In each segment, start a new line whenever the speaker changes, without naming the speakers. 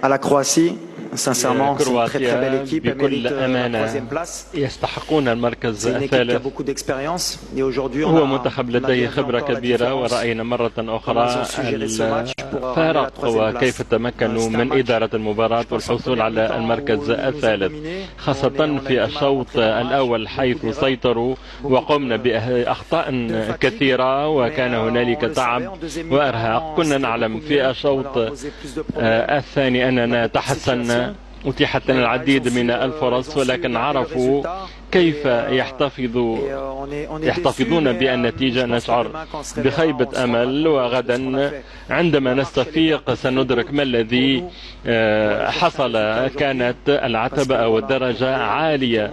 à la Croatie. Sincèrement, c'est une très belle équipe. Elle mérite la troisième place.
يستحقون المركز
C'est une équipe qui a
الثالث.
beaucoup d'expérience. Et aujourd'hui,
هو منتخب لديه خبرة كبيرة، ورأينا مرة أخرى الفارق وكيف تمكنوا من إدارة المباراة والحصول على المركز الثالث، خاصة في الشوط الأول حيث سيطروا وقمنا بأخطاء كثيرة وكان هنالك تعب وإرهاق. كنا نعلم في الشوط الثاني أننا تحسنا، أتيحت لنا العديد من الفرص، ولكن عرفوا كيف يحتفظون بالنتيجة. نشعر بخيبة أمل، وغدا عندما نستفيق سندرك ما الذي حصل. كانت العتبة أو الدرجة عالية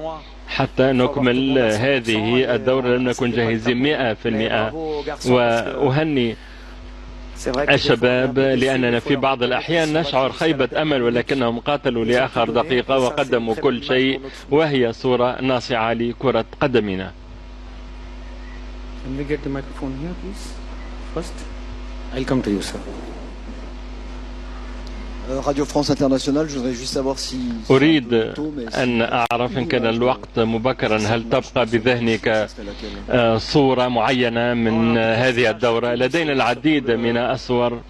حتى نكمل هذه الدورة، لم نكن جاهزين 100%. وأهني الشباب لأننا في بعض الأحيان نشعر خيبة أمل، ولكنهم قاتلوا لآخر دقيقة وقدموا كل شيء، وهي صورة ناصعة لكرة قدمنا.
Can we get the microphone here, please? First, I'll come to you, sir.
Radio France Internationale, je voudrais juste savoir si...
أريد أن أعرف إن كان الوقت مبكرا، هل تبقى بذهنك صورة معينة من هذه الدورة؟ لدينا العديد من الصور،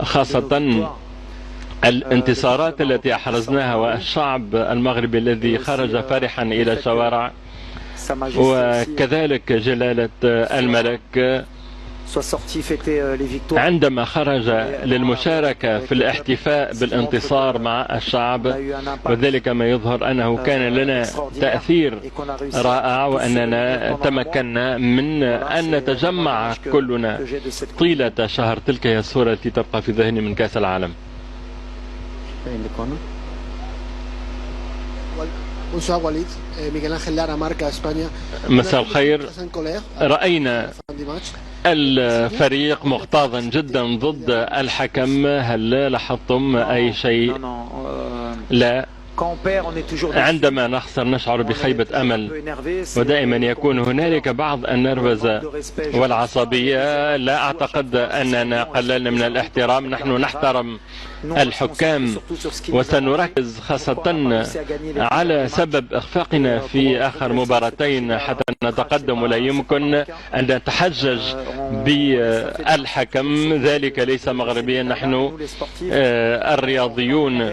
خاصة الانتصارات التي أحرزناها والشعب المغربي الذي خرج فرحا إلى الشوارع، وكذلك جلالة الملك عندما خرج للمشاركة في الاحتفاء بالانتصار مع الشعب، وذلك ما يظهر أنه كان لنا تأثير رائع، وأننا تمكنا من أن نتجمع كلنا طيلة شهر. تلك هي الصورة التي تبقى في ذهني من كأس العالم. مساء الخير. رأينا الفريق مغتاظا جدا ضد الحكم، هل لاحظتم أي شيء؟ لا. عندما نخسر نشعر بخيبة أمل، ودائما يكون هنالك بعض النرفزة والعصبية. لا أعتقد أننا قللنا من الاحترام، نحن نحترم الحكام وسنركز خاصة على سبب إخفاقنا في آخر مباراتين حتى نتقدم، ولا يمكن أن نتحجج بالحكم، ذلك ليس مغربيا. نحن الرياضيون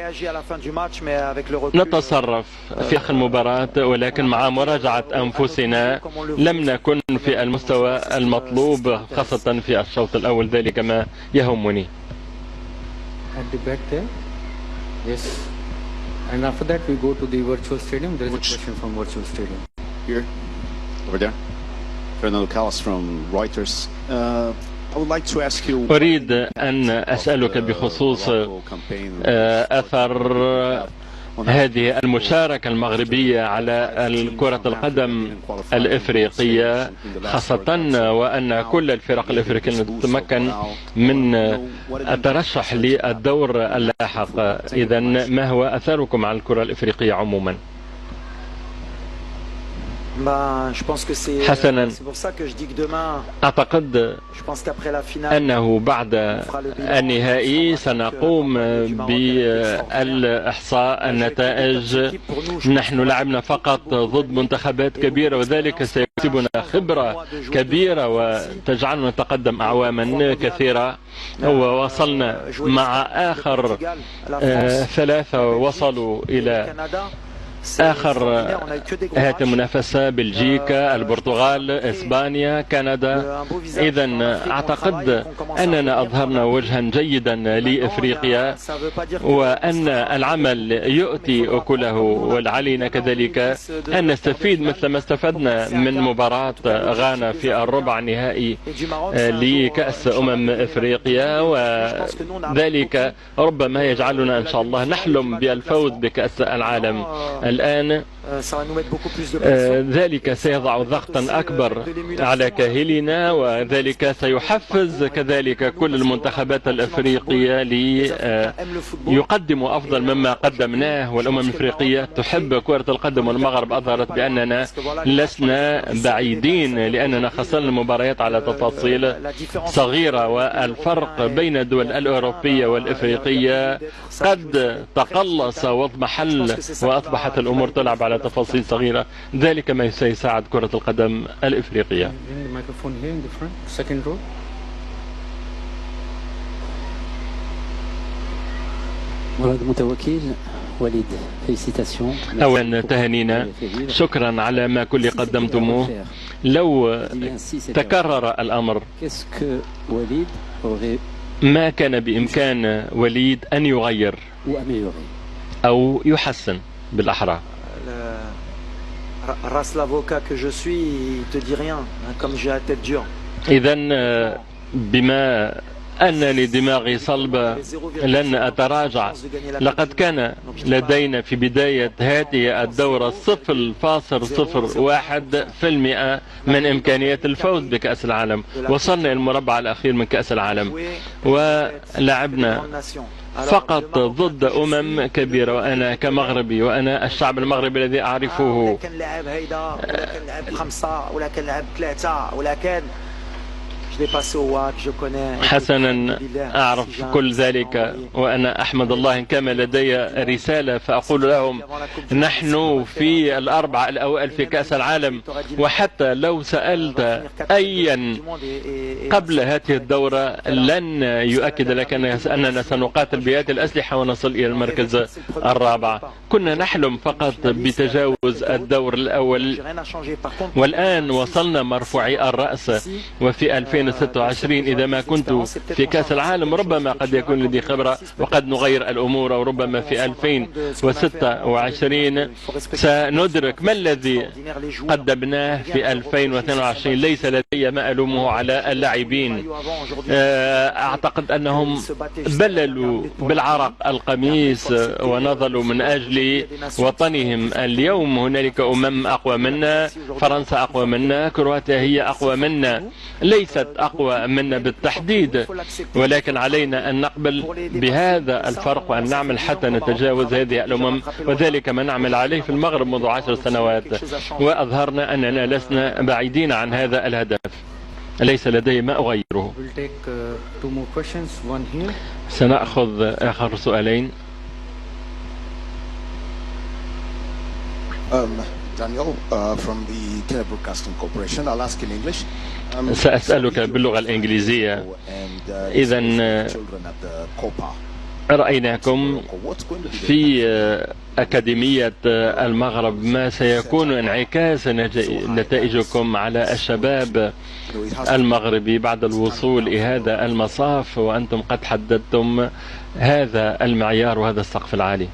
نتصرف في آخر المباراة، ولكن مع مراجعة أنفسنا لم نكن في المستوى المطلوب خاصة في الشوط الأول، ذلك ما يهمني.
At the back there, yes. And after that we go to the virtual stadium. There is a question from virtual stadium.
Here, over there. Fernando Callas from Reuters. I would like to ask you.
أريد أن أسألك بخصوص أثر هذه المشاركة المغربية على كرة القدم الإفريقية، خاصة وأن كل الفرق الإفريقية تتمكن من الترشح للدور اللاحق. إذا ما هو أثركم على الكرة الإفريقية عموما؟ حسنا، أعتقد أنه بعد النهائي سنقوم بالإحصاء النتائج. نحن لعبنا فقط ضد منتخبات كبيرة، وذلك سيكسبنا خبرة كبيرة وتجعلنا نتقدم أعواما كثيرة. ووصلنا مع آخر ثلاثة وصلوا إلى آخر هذه المنافسة: بلجيكا، البرتغال، إسبانيا، كندا. إذا أعتقد أننا أظهرنا وجها جيدا لإفريقيا، وأن العمل يؤتي أكله، وعلينا كذلك أن نستفيد مثل ما استفدنا من مباراة غانا في الربع النهائي لكأس إفريقيا، وذلك ربما يجعلنا إن شاء الله نحلم بالفوز بكأس العالم الآن ذلك سيضع ضغطا أكبر على كاهلنا، وذلك سيحفز كذلك كل المنتخبات الأفريقية ليقدموا أفضل مما قدمناه. والأمم الأفريقية تحب كرة القدم، والمغرب أظهرت بأننا لسنا بعيدين لأننا خسرنا المباريات على تفاصيل صغيرة، والفرق بين الدول الأوروبية والإفريقية قد تقلص واضمحل وأصبحت الأمور تلعب على تفاصيل صغيرة. ذلك ما سيساعد كرة القدم الإفريقية.
مراد متوكل وليد، فيليسيتاسيون.
أولا تهانينا، شكرا على ما كل قدمتموه. لو تكرر الأمر ما كان بإمكان وليد أن يغير أو يحسن بالأحرى. إذن بما أنني دماغي صلبة لن أتراجع. لقد كان لدينا في بداية هذه الدورة 0.01% من إمكانيات الفوز بكأس العالم. وصلنا المربع الأخير من كأس العالم ولعبنا فقط ضد كبيرة، وأنا كمغربي وأنا الشعب المغربي الذي أعرفه. حسنا أعرف كل ذلك، وأنا أحمد الله إن كان لدي رسالة فأقول لهم نحن في الأربعة الأوائل في كأس العالم. وحتى لو سألت أيا قبل هذه الدورة لن يؤكد لك أننا سنقاتل بهذه الأسلحة ونصل إلى المركز الرابع. كنا نحلم فقط بتجاوز الدور الأول، والآن وصلنا مرفوعي الرأس. وفي 2026 إذا ما كنت في كأس العالم ربما قد يكون لدي خبرة وقد نغير الأمور، وربما في 2026 سندرك ما الذي قدمناه في 2022. ليس لدي ما ألومه على اللاعبين، أعتقد أنهم بللوا بالعرق القميص ونضلوا من أجل وطنهم. اليوم هنالك أقوى منا، فرنسا أقوى منا، كرواتيا هي أقوى منا، ليست أقوى منا بالتحديد، ولكن علينا أن نقبل بهذا الفرق وأن نعمل حتى نتجاوز هذه الأمم. وذلك ما نعمل عليه في المغرب منذ 10 سنوات، وأظهرنا أننا لسنا بعيدين عن هذا الهدف. ليس لدي ما أغيره. سنأخذ آخر سؤالين.
Daniel, from the Telebroadcasting Corporation. I'll ask in English.
سأسألك باللغة الإنجليزية. إذا رأيناكم في أكاديمية المغرب، ما سيكون انعكاس نتائجكم على الشباب المغربي بعد الوصول إلى هذا المصاف، وأنتم قد حددتم هذا المعيار وهذا السقف العالي؟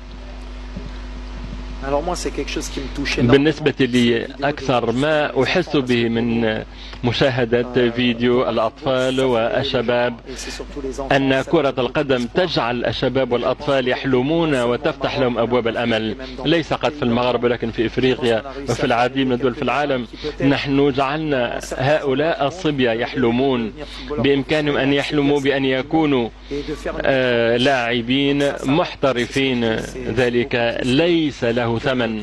بالنسبة لي أكثر ما أحس به من مشاهدة فيديو الأطفال والشباب أن كرة القدم تجعل الشباب والأطفال يحلمون وتفتح لهم أبواب الأمل، ليس فقط في المغرب ولكن في إفريقيا وفي العديد من الدول في العالم. نحن جعلنا هؤلاء الصبية يحلمون، بإمكانهم أن يحلموا بأن يكونوا لاعبين محترفين. ذلك ليس له ثمن،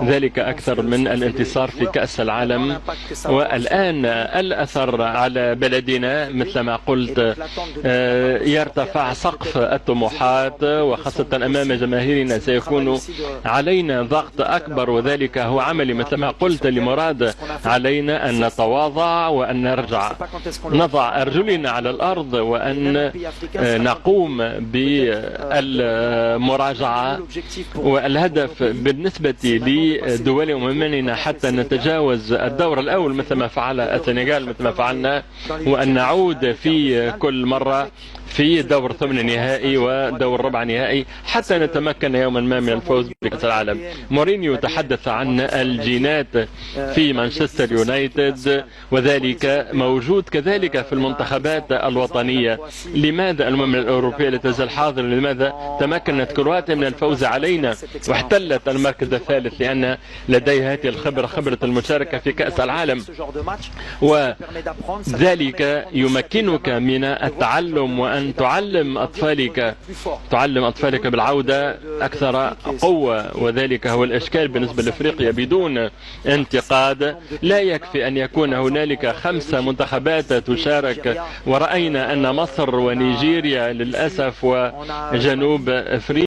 ذلك أكثر من الانتصار في كأس العالم. والآن الأثر على بلدنا مثل ما قلت، يرتفع سقف الطموحات، وخاصة أمام جماهيرنا سيكون علينا ضغط أكبر، وذلك هو عملي مثل ما قلت لمراد. علينا أن نتواضع وأن نرجع نضع أرجلنا على الأرض وأن نقوم بالمراجعة. والهدف بالنسبة لدول أممنا حتى نتجاوز الدور الأول مثل ما فعل السنغال، مثل ما فعلنا، وأن نعود في كل مرة في دور ثمن نهائي ودور ربع نهائي حتى نتمكن يوما ما من الفوز بكأس العالم. مورينيو تحدث عن الجينات في مانشستر يونايتد، وذلك موجود كذلك في المنتخبات الوطنية. لماذا الأمم الأوروبية لا تزال حاضرة؟ لماذا تمكنت كرواتيا من الفوز علينا واحتلت المركز الثالث؟ لأن لديها هذه الخبرة، خبرة المشاركة في كأس العالم، وذلك يمكنك من التعلم وأن تعلم أطفالك بالعودة أكثر قوة. وذلك هو الإشكال بالنسبة لأفريقيا. بدون انتقاد لا يكفي أن يكون هنالك 5 منتخبات تشارك، ورأينا أن مصر ونيجيريا للأسف وجنوب أفريقيا